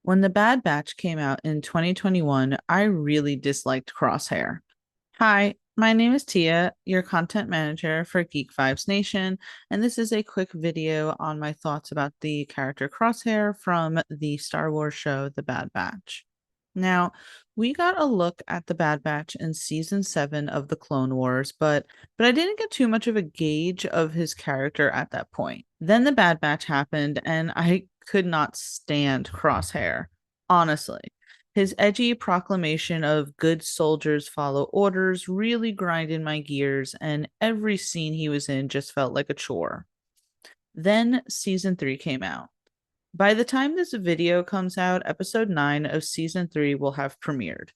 When The Bad Batch came out in 2021, I really disliked Crosshair. Hi, my name is Tia, your content manager for Geek Vibes Nation, and this is a quick video on my thoughts about the character Crosshair from the Star Wars show The Bad Batch. Now, we got a look at The Bad Batch in season 7 of the Clone Wars, but I didn't get too much of a gauge of his character at that point. Then The Bad Batch happened, and I could not stand Crosshair, honestly. His edgy proclamation of good soldiers follow orders really grinded my gears, and every scene he was in just felt like a chore. Then season 3 came out. By the time this video comes out, episode 9 of season 3 will have premiered.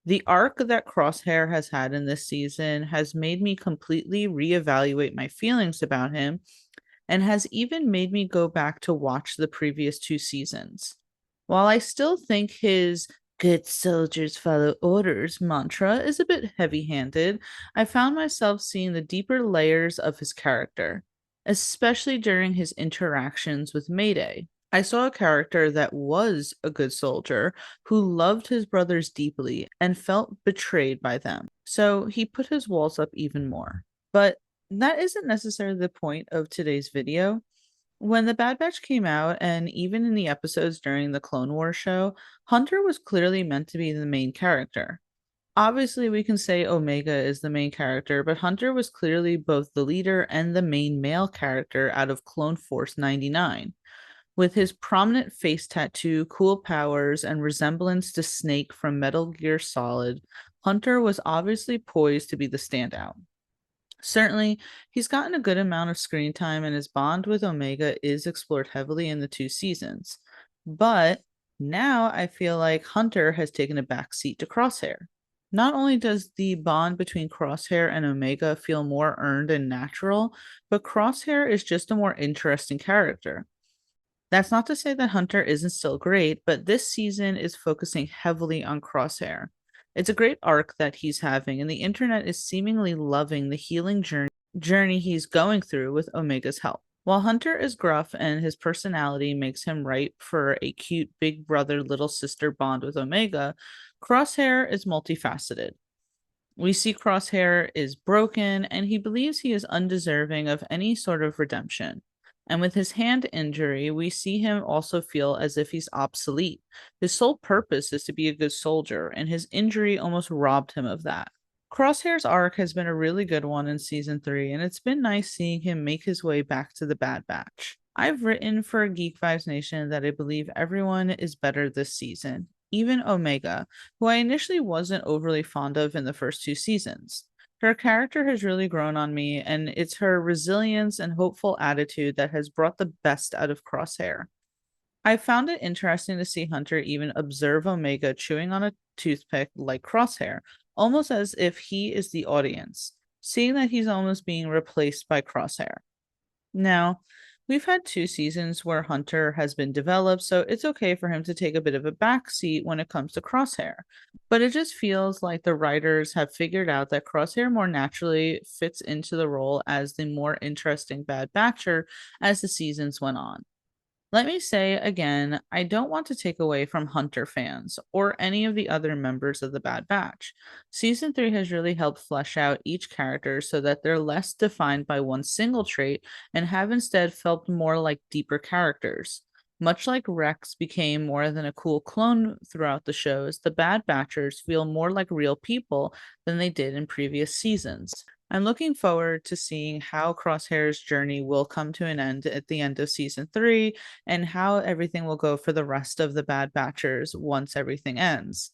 The arc that Crosshair has had in this season has made me completely reevaluate my feelings about him and has even made me go back to watch the previous two seasons. While I still think his good soldiers follow orders mantra is a bit heavy handed, I found myself seeing the deeper layers of his character, especially during his interactions with Mayday. I saw a character that was a good soldier who loved his brothers deeply and felt betrayed by them. So he put his walls up even more. But that isn't necessarily the point of today's video. When The Bad Batch came out, and even in the episodes during the Clone Wars show, Hunter was clearly meant to be the main character. Obviously, we can say Omega is the main character, but Hunter was clearly both the leader and the main male character out of Clone Force 99. With his prominent face tattoo, cool powers, and resemblance to Snake from Metal Gear Solid, Hunter was obviously poised to be the standout. Certainly, he's gotten a good amount of screen time, and his bond with Omega is explored heavily in the two seasons. But now I feel like Hunter has taken a backseat to Crosshair. Not only does the bond between Crosshair and Omega feel more earned and natural, but Crosshair is just a more interesting character. That's not to say that Hunter isn't still great, but this season is focusing heavily on Crosshair. It's a great arc that he's having, and the internet is seemingly loving the healing journey he's going through with Omega's help. While Hunter is gruff and his personality makes him ripe for a cute big brother little sister bond with Omega, Crosshair is multifaceted. We see Crosshair is broken and he believes he is undeserving of any sort of redemption. And with his hand injury, we see him also feel as if he's obsolete. His sole purpose is to be a good soldier, and his injury almost robbed him of that. Crosshair's arc has been a really good one in season 3, and it's been nice seeing him make his way back to the Bad Batch. I've written for Geek Vibes Nation that I believe everyone is better this season, even Omega, who I initially wasn't overly fond of in the first two seasons. Her character has really grown on me, and it's her resilience and hopeful attitude that has brought the best out of Crosshair. I found it interesting to see Hunter even observe Omega chewing on a toothpick like Crosshair, almost as if he is the audience, seeing that he's almost being replaced by Crosshair. Now, we've had two seasons where Hunter has been developed, so it's okay for him to take a bit of a backseat when it comes to Crosshair. But it just feels like the writers have figured out that Crosshair more naturally fits into the role as the more interesting Bad Batcher as the seasons went on. Let me say again, I don't want to take away from Hunter fans or any of the other members of the Bad Batch. Season 3 has really helped flesh out each character so that they're less defined by one single trait and have instead felt more like deeper characters. Much like Rex became more than a cool clone throughout the shows, the Bad Batchers feel more like real people than they did in previous seasons. I'm looking forward to seeing how Crosshair's journey will come to an end at the end of season 3 and how everything will go for the rest of the Bad Batchers once everything ends.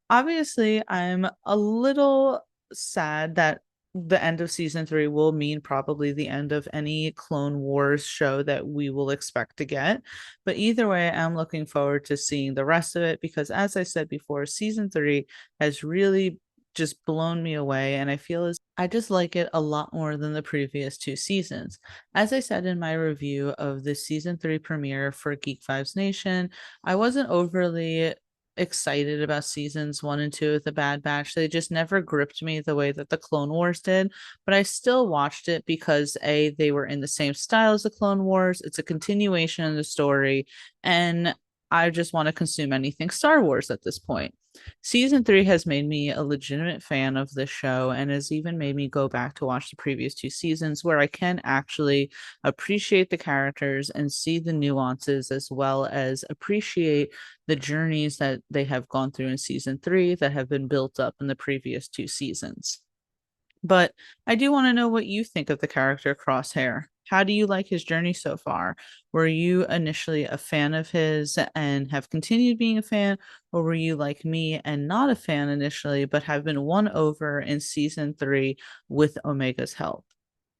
Obviously, I'm a little sad that the end of season 3 will mean probably the end of any Clone Wars show that we will expect to get. But either way, I'm looking forward to seeing the rest of it because, as I said before, season 3 has really just blown me away, and I feel as I just like it a lot more than the previous two seasons. As I said in my review of the season 3 premiere for Geek Vibes Nation, I wasn't overly excited about seasons 1 and 2 of The Bad Batch. They just never gripped me the way that the Clone Wars did, but I still watched it because they were in the same style as the Clone Wars. It's a continuation of the story, and I just want to consume anything Star Wars at this point. Season 3 has made me a legitimate fan of this show and has even made me go back to watch the previous 2 seasons where I can actually appreciate the characters and see the nuances as well as appreciate the journeys that they have gone through in season 3 that have been built up in the previous 2 seasons. But I do want to know what you think of the character Crosshair. How do you like his journey so far? Were you initially a fan of his and have continued being a fan, or were you like me and not a fan initially, but have been won over in season 3 with Omega's help?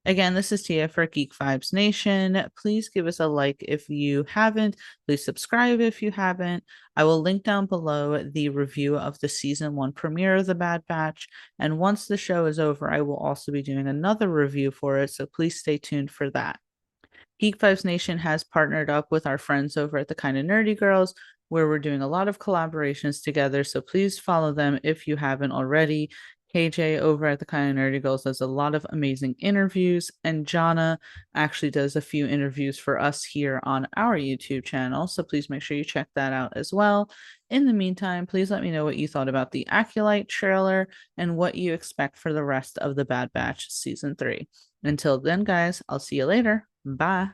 Again, this is Tia for Geek Vibes Nation. Please give us a like if you haven't. Please subscribe if you haven't. I will link down below the review of the season 1 premiere of The Bad Batch. And once the show is over, I will also be doing another review for it. So please stay tuned for that. Geek Vibes Nation has partnered up with our friends over at the Kind of Nerdy Girls, where we're doing a lot of collaborations together. So please follow them if you haven't already. KJ over at the Kind of Nerdy Girls does a lot of amazing interviews, and Jana actually does a few interviews for us here on our YouTube channel. So please make sure you check that out as well. In the meantime, please let me know what you thought about the Acolyte trailer and what you expect for the rest of the Bad Batch Season 3. Until then, guys, I'll see you later. Bye.